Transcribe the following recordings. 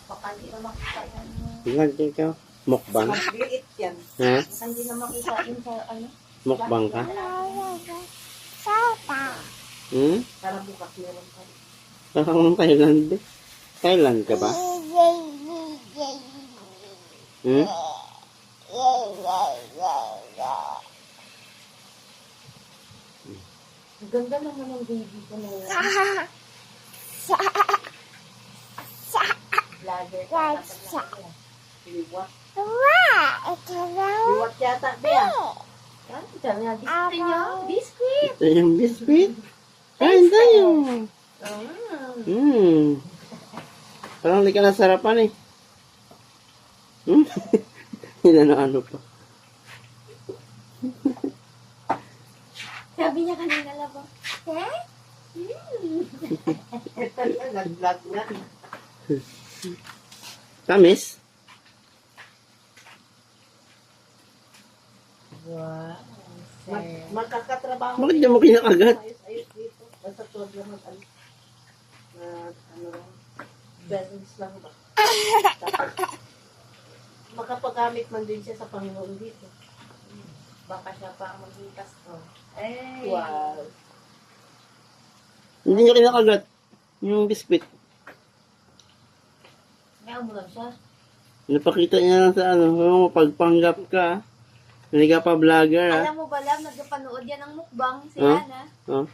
Baka hindi na makita yan. Tingnan ikaw. Mukbang. Maliit yan. Ha? Baka hindi na makita yun sa ano. Mukbang ka? Hmm? Para bukas meron pa. Parang Thailand eh. Thailand ka ba? Hmm? Ang ganda naman ng baby ko na yan. Vlogger ka. Liwat. Liwat yata, Bea. Yan, ito na. Biscuit niyo. Biscuit. Ito yung biscuit. Kain tayo. Parang hindi ka nasarapan eh. Hindi na ano pa. Sabi niya kanina labo. Eh? Nag-vlog na. Tamis? Wow. Magkakatrabaho. Bakit di mo kinakagat? Ayos dito. Basta tuwag lang mag-ano. Ano lang. Balance lang ba? Tapos, makapagamit man din siya sa Panginoon dito. Baka siya pa ang maging pastor. Eh. Wow. Hindi niya kinakagat. Yung biscuit. May umulam siya. Napakita niya lang sa ano, pagpanggap ka. Hindi ka pa vlogger ha. Alam mo ba, Lam, nagpapanood yan ng mukbang si Huh? Ana. Oh.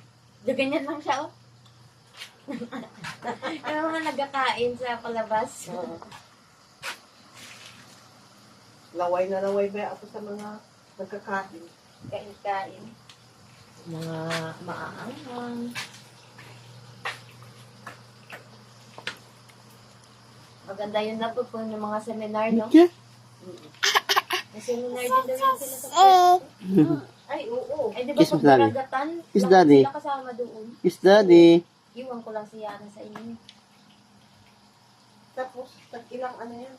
Ganyan lang siya, oh. Yung mga nagkakain sa palabas. Oo. Laway na laway ba ako sa mga nagkakain? Kain-kain. Mga maaanghang. Maganda yun na po kung yung mga seminar, no? Yeah. May seminar din daw yun sila sa pwesto. Ay, oo. Eh, di ba Kiss pag mo, Daddy. karagatan, Kiss, bakit Daddy. sila kasama doon? Is daddy. Iwan ko lang si Yana sa inyo. Tapos, ilang ano yan?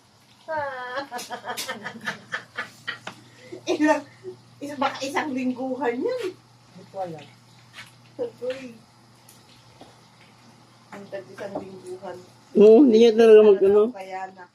Baka isang lingguhan yan. Hindi ko alam. Uy. Ang isang lingguhan. Oo, hindi niya talaga mag-ano. Kaya na.